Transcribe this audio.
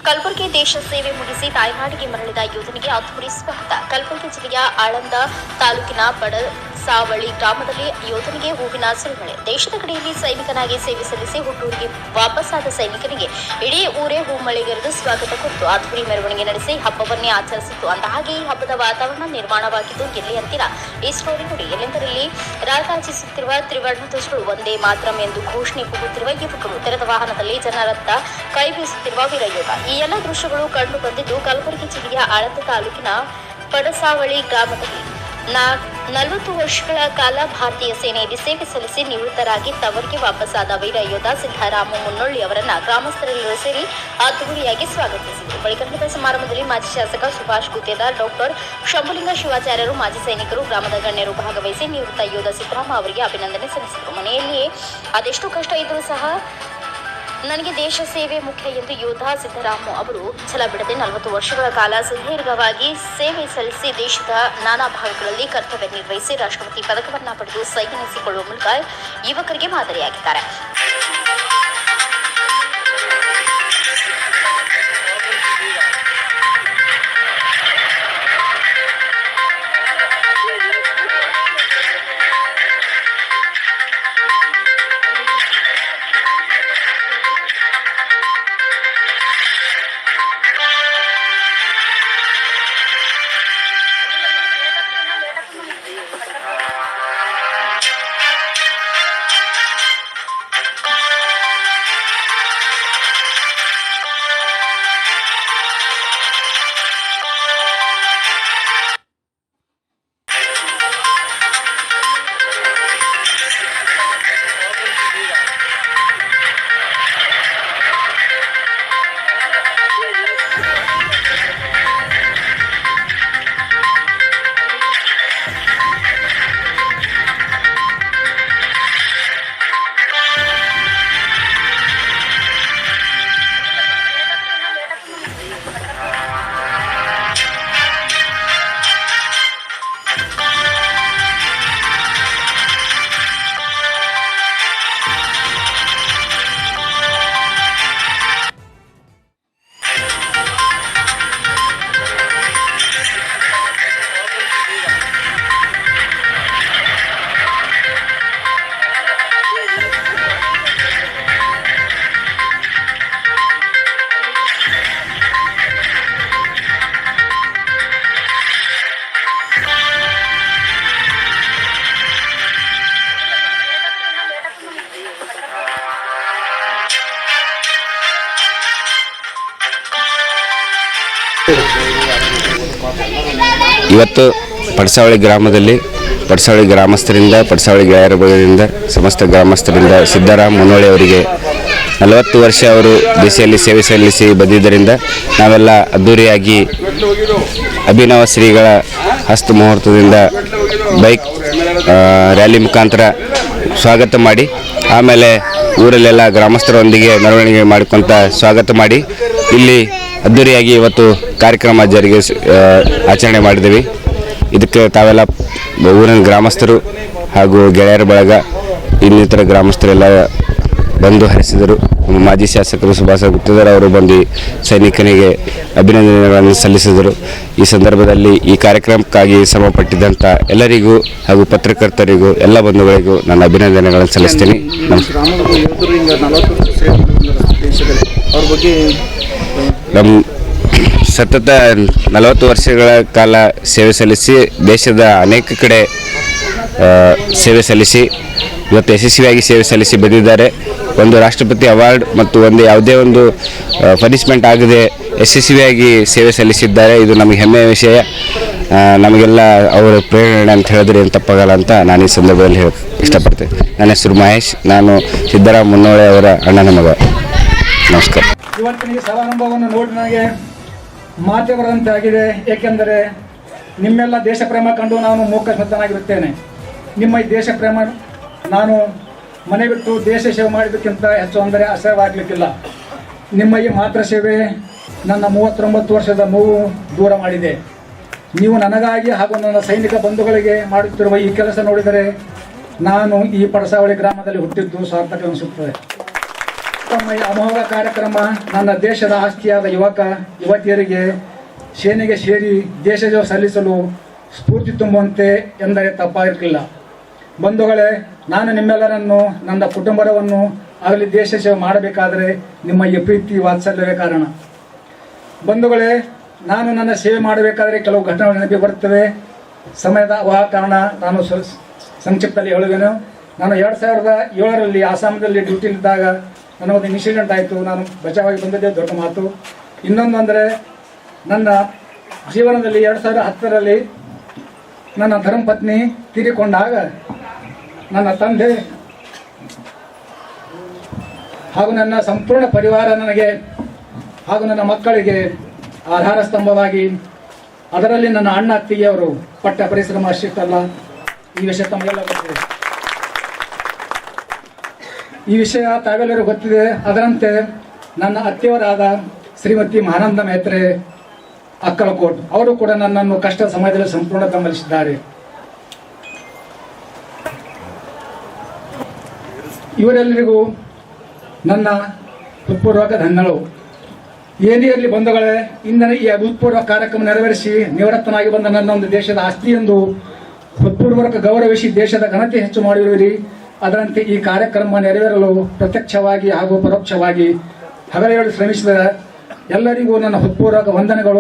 ಕಲಬುರಗಿ ದೇಶ ಸೇವೆ ಮುಗಿಸಿ ತಾಯ್ನಾಡಿಗೆ ಮರಳಿದ ಯೋಧನಿಗೆ ಅದ್ದೂರಿ ಸ್ವಾಗತ. ಕಲಬುರಗಿ ಜಿಲ್ಲೆಯ ಆಳಂದ ತಾಲೂಕಿನ ಬಡಸಾವಳಿ ಗ್ರಾಮದಲ್ಲಿ ಯೋಧನಿಗೆ ಹೂವಿನ ಸುರಿಮಳೆ. ದೇಶದ ಕಡೆಯಲ್ಲಿ ಸೈನಿಕನಾಗಿ ಸೇವೆ ಸಲ್ಲಿಸಿ ಹುಟ್ಟೂರಿಗೆ ವಾಪಸ್ಸಾದ ಸೈನಿಕನಿಗೆ ಇಡೀ ಊರೇ ಹೂಮಳೆಗೆರೆದು ಸ್ವಾಗತ ಕೊಟ್ಟು ಅದ್ದೂರಿ ಮೆರವಣಿಗೆ ನಡೆಸಿ ಹಬ್ಬವನ್ನೇ ಆಚರಿಸಿತ್ತು. ಅಂದಹಾಗೆ ಈ ಹಬ್ಬದ ವಾತಾವರಣ ನಿರ್ಮಾಣವಾಗಿದ್ದು ಎಲ್ಲಿ ಅಂತೀರಾ? ಈ ಸ್ಟೋರಿ ನೋಡಿ. ಎಲ್ಲೆಂದರಲ್ಲಿ ರಾರಾಜಿಸುತ್ತಿರುವ ತ್ರಿವರ್ಣ ಧ್ವಜಗಳು, ಒಂದೇ ಮಾತರಂ ಎಂದು ಘೋಷಣೆ ಕೂಗುತ್ತಿರುವ ಯುವಕರು, ತೆರೆದ ವಾಹನದಲ್ಲಿ ಜನರತ್ತ ಕೈ ಬೀಸುತ್ತಿರುವ ವೀರಯೋಧ. ಈ ಎಲ್ಲ ದೃಶ್ಯಗಳು ಕಂಡು ಬಂದಿದ್ದು ಕಲಬುರಗಿ ಜಿಲ್ಲೆಯ ಆಳಂದ ತಾಲೂಕಿನ ಬಡಸಾವಳಿ ಗ್ರಾಮದಲ್ಲಿ. 40 ವರ್ಷಗಳ ಕಾಲ ಭಾರತೀಯ ಸೇನೆಯಲ್ಲಿ ಸೇವೆ ಸಲ್ಲಿಸಿ ನಿವೃತ್ತರಾಗಿ ತವರಿಗೆ ವಾಪಸ್ಸಾದ ವೀರ ಯೋಧ ಸಿದ್ದರಾಮ ಮುನ್ನೊಳ್ಳಿ ಅವರನ್ನ ಗ್ರಾಮಸ್ಥರೆಲ್ಲರೂ ಸೇರಿ ಅದ್ದೂರಿಯಾಗಿ ಸ್ವಾಗತಿಸಿದರು. ಬಳಿಕ ನಡೆದ ಸಮಾರಂಭದಲ್ಲಿ ಮಾಜಿ ಶಾಸಕ ಸುಭಾಷ್ ಗುತ್ತೇದಾರ್, ಡಾಕ್ಟರ್ ಶಂಭುಲಿಂಗ ಶಿವಾಚಾರ್ಯರು, ಮಾಜಿ ಸೈನಿಕರು, ಗ್ರಾಮದ ಗಣ್ಯರು ಭಾಗವಹಿಸಿ ನಿವೃತ್ತ ಯೋಧ ಸಿದ್ದರಾಮ ಅವರಿಗೆ ಅಭಿನಂದನೆ ಸಲ್ಲಿಸಿದರು. ಮನೆಯಲ್ಲಿಯೇ ಅದೆಷ್ಟು ಕಷ್ಟ ಇದ್ರೂ ಸಹ ನನಗೆ ದೇಶ ಸೇವೆ ಮುಖ್ಯ ಎಂದು ಯೋಧ ಸಿದ್ದರಾಮ ಅವರು ಛಲ ಬಿಡದೆ 40 ವರ್ಷಗಳ ಕಾಲ ಸುದೀರ್ಘವಾಗಿ ಸೇವೆ ಸಲ್ಲಿಸಿ ದೇಶದ ನಾನಾ ಭಾಗಗಳಲ್ಲಿ ಕರ್ತವ್ಯ ನಿರ್ವಹಿಸಿ ರಾಷ್ಟ್ರಪತಿ ಪದಕವನ್ನು ಪಡೆದು ಸೈನಿಸಿಕೊಳ್ಳುವ ಮೂಲಕ ಯುವಕರಿಗೆ ಮಾದರಿಯಾಗಿದ್ದಾರೆ. ಇವತ್ತು ಪಡಸಾವಳಿ ಗ್ರಾಮದಲ್ಲಿ ಪಡಸಾವಳಿ ಗ್ರಾಮಸ್ಥರಿಂದ, ಪಡಸಾವಳಿ ಗೆಳೆಯರ ಬಳಗದಿಂದ, ಸಮಸ್ತ ಗ್ರಾಮಸ್ಥರಿಂದ ಸಿದ್ದರಾಮ ಮುನ್ನೊಳ್ಳಿ ಅವರಿಗೆ 40 ವರ್ಷ ಅವರು ದೇಶದಲ್ಲಿ ಸೇವೆ ಸಲ್ಲಿಸಿ ಬಂದಿದ್ದರಿಂದ ನಾವೆಲ್ಲ ಅದ್ದೂರಿಯಾಗಿ ಅಭಿನವ ಶ್ರೀಗಳ ಹಸ್ತ ಮುಹೂರ್ತದಿಂದ ಬೈಕ್ ರ್ಯಾಲಿ ಮುಖಾಂತರ ಸ್ವಾಗತ ಮಾಡಿ, ಆಮೇಲೆ ಊರಲ್ಲೆಲ್ಲ ಗ್ರಾಮಸ್ಥರೊಂದಿಗೆ ಮೆರವಣಿಗೆ ಮಾಡಿಕೊಂತ ಸ್ವಾಗತ ಮಾಡಿ ಇಲ್ಲಿ ಅದ್ದೂರಿಯಾಗಿ ಇವತ್ತು ಕಾರ್ಯಕ್ರಮ ಆಚರಣೆ ಮಾಡಿದ್ದೀವಿ. ಇದಕ್ಕೆ ತಾವೆಲ್ಲ ಊರಿನ ಗ್ರಾಮಸ್ಥರು ಹಾಗೂ ಗೆಳೆಯರ ಬಳಗ ಇನ್ನಿತರ ಗ್ರಾಮಸ್ಥರೆಲ್ಲ ಬಂದು ಹರಿಸಿದರು. ಮಾಜಿ ಶಾಸಕರು ಸುಭಾಷ್ ಗುತ್ತೇದಾರ್ ಅವರು ಬಂದು ಸೈನಿಕನಿಗೆ ಅಭಿನಂದನೆಗಳನ್ನು ಸಲ್ಲಿಸಿದರು. ಈ ಸಂದರ್ಭದಲ್ಲಿ ಈ ಕಾರ್ಯಕ್ರಮಕ್ಕಾಗಿ ಶ್ರಮಪಟ್ಟಿದ್ದಂಥ ಎಲ್ಲರಿಗೂ ಹಾಗೂ ಪತ್ರಕರ್ತರಿಗೂ ಎಲ್ಲ ಬಂಧುಗಳಿಗೂ ನನ್ನ ಅಭಿನಂದನೆಗಳನ್ನು ಸಲ್ಲಿಸ್ತೀನಿ. ನಮ್ಮ ಸತತ 40 ವರ್ಷಗಳ ಕಾಲ ಸೇವೆ ಸಲ್ಲಿಸಿ ದೇಶದ ಅನೇಕ ಕಡೆ ಸೇವೆ ಸಲ್ಲಿಸಿ ಇವತ್ತು ಯಶಸ್ವಿಯಾಗಿ ಸೇವೆ ಸಲ್ಲಿಸಿ ಬಂದಿದ್ದಾರೆ. ಒಂದು ರಾಷ್ಟ್ರಪತಿ ಅವಾರ್ಡ್ ಮತ್ತು ಯಾವುದೇ ಒಂದು ಪನಿಷ್ಮೆಂಟ್ ಆಗದೆ ಯಶಸ್ವಿಯಾಗಿ ಸೇವೆ ಸಲ್ಲಿಸಿದ್ದಾರೆ. ಇದು ನಮಗೆ ಹೆಮ್ಮೆಯ ವಿಷಯ. ನಮಗೆಲ್ಲ ಅವರ ಪ್ರೇರಣೆ ಅಂತ ಹೇಳಿದ್ರೆ ಏನು ತಪ್ಪಾಗಲ್ಲ ಅಂತ ನಾನು ಈ ಸಂದರ್ಭದಲ್ಲಿ ಹೇಳಕ್ಕೆ ಇಷ್ಟಪಡ್ತೇನೆ. ನನ್ನ ಹೆಸರು ಮಹೇಶ್, ನಾನು ಸಿದ್ದರಾಮ ಮುನ್ನೊಳ್ಳಿ ಅವರ ಅಣ್ಣನ ಮಗ. ನಮಸ್ಕಾರ. ಇವತ್ತಿನ ಈ ಸಮಾರಂಭವನ್ನು ನೋಡಿ ನನಗೆ ಮಾತೆ ಬರಂತೆ ಆಗಿದೆ. ಏಕೆಂದರೆ ನಿಮ್ಮೆಲ್ಲ ದೇಶ ಪ್ರೇಮ ಕಂಡು ನಾನು ಮೂಕಸ್ಮೃತನಾಗಿರುತ್ತೇನೆ. ನಿಮ್ಮ ಈ ದೇಶ ಪ್ರೇಮ ನಾನು ಮನೆ ಬಿಟ್ಟು ದೇಶ ಸೇವೆ ಮಾಡಬೇಕಿಂತ ಹೆಚ್ಚು ಅಂದರೆ ಅಸಹ್ಯವಾಗಲಿಕ್ಕಿಲ್ಲ. ನಿಮ್ಮ ಈ ಮಾತೃ ಸೇವೆ ನನ್ನ 39 ವರ್ಷದ ನೋವು ದೂರ ಮಾಡಿದೆ. ನೀವು ನನಗಾಗಿ ಹಾಗೂ ನನ್ನ ಸೈನಿಕ ಬಂಧುಗಳಿಗೆ ಮಾಡುತ್ತಿರುವ ಈ ಕೆಲಸ ನೋಡಿದರೆ ನಾನು ಈ ಪಡಸಾವಳಿ ಗ್ರಾಮದಲ್ಲಿ ಹುಟ್ಟಿದ್ದು ಸಾರ್ಥಕ ಅನಿಸುತ್ತದೆ. ತಮ್ಮ ಈ ಅಮೋಘ ಕಾರ್ಯಕ್ರಮ ನನ್ನ ದೇಶದ ಆಸ್ತಿಯಾದ ಯುವಕ ಯುವತಿಯರಿಗೆ ಸೇನೆಗೆ ಸೇರಿ ದೇಶ ಸೇವೆ ಸಲ್ಲಿಸಲು ಸ್ಫೂರ್ತಿ ತುಂಬುವಂತೆ ಎಂದರೆ ತಪ್ಪಾಗಿರಲಿಲ್ಲ. ಬಂಧುಗಳೇ, ನಾನು ನಿಮ್ಮೆಲ್ಲರನ್ನು ನನ್ನ ಕುಟುಂಬವನ್ನು ಆಗಲಿ ದೇಶ ಸೇವೆ ಮಾಡಬೇಕಾದರೆ ನಿಮ್ಮ ಈ ಪ್ರೀತಿ ವಾತ್ಸಲ್ಯವೇ ಕಾರಣ. ಬಂಧುಗಳೇ, ನಾನು ನನ್ನ ಸೇವೆ ಮಾಡಬೇಕಾದರೆ ಕೆಲವು ಘಟನೆಗಳು ನೆನಪಿ ಬರುತ್ತವೆ. ಸಮಯದ ಅಭಾವ ಕಾರಣ ನಾನು ಸಂಕ್ಷಿಪ್ತದಲ್ಲಿ ಹೇಳುವೆನು. ನಾನು 2007ರಲ್ಲಿ ಆಸಾಮದಲ್ಲಿ ಡ್ಯೂಟಿಲಿದ್ದಾಗ ನನಗೊಂದು ಇನ್ಸಿಡೆಂಟ್ ಆಯಿತು. ನಾನು ಬಚಾವಾಗಿ ಬಂದದ್ದೇ ದೊಡ್ಡ ಮಾತು. ಇನ್ನೊಂದು ಅಂದರೆ, ನನ್ನ ಜೀವನದಲ್ಲಿ 2010ರಲ್ಲಿ ನನ್ನ ಧರ್ಮಪತ್ನಿ ತೀರಿಕೊಂಡಾಗ ನನ್ನ ತಂದೆ ಹಾಗೂ ನನ್ನ ಸಂಪೂರ್ಣ ಪರಿವಾರ ನನಗೆ ಹಾಗೂ ನನ್ನ ಮಕ್ಕಳಿಗೆ ಆಧಾರ ಸ್ತಂಭವಾಗಿ, ಅದರಲ್ಲಿ ನನ್ನ ಅಣ್ಣ ಅತ್ತಿಗೆಯವರು ಪಟ್ಟ ಪರಿಶ್ರಮ ಅಷ್ಟಿಷ್ಟಲ್ಲ. ಈ ವಿಷಯ ತಮಗೆಲ್ಲ ಗೊತ್ತಿದೆ. ಈ ವಿಷಯ ತಾವೆಲ್ಲರೂ ಗೊತ್ತಿದೆ. ಅದರಂತೆ ನನ್ನ ಅತ್ತೆಯವರಾದ ಶ್ರೀಮತಿ ಮಹಾನಂದ ಮೇತ್ರೆ ಅಕ್ಕಲಕೋಟ್ ಅವರು ಕೂಡ ನನ್ನನ್ನು ಕಷ್ಟ ಸಮಯದಲ್ಲಿ ಸಂಪೂರ್ಣ ಬೆಂಬಲಿಸಿದ್ದಾರೆ. ಇವರೆಲ್ಲರಿಗೂ ನನ್ನ ಹೃತ್ಪೂರ್ವಕ ಧನ್ಯಗಳು. ಏನೇ ಇರಲಿ ಬಂಧುಗಳೇ, ಇಂದಿನ ಈ ಅಭೂತಪೂರ್ವ ಕಾರ್ಯಕ್ರಮ ನೆರವೇರಿಸಿ ನಿವೃತ್ತನಾಗಿ ಬಂದ ನನ್ನ ಒಂದು ದೇಶದ ಆಸ್ತಿ ಎಂದು ಹೃತ್ಪೂರ್ವಕ ಗೌರವಿಸಿ ದೇಶದ ಘನತೆ ಹೆಚ್ಚು ಮಾಡಿರುವಿರಿ. ಅದರಂತೆ ಈ ಕಾರ್ಯಕ್ರಮ ನೆರವೇರಲು ಪ್ರತ್ಯಕ್ಷವಾಗಿ ಹಾಗೂ ಪರೋಕ್ಷವಾಗಿ ಹಗಲಿರುಳು ಶ್ರಮಿಸಿದ ಎಲ್ಲರಿಗೂ ನನ್ನ ಹೃತ್ಪೂರ್ವಕ ವಂದನೆಗಳು.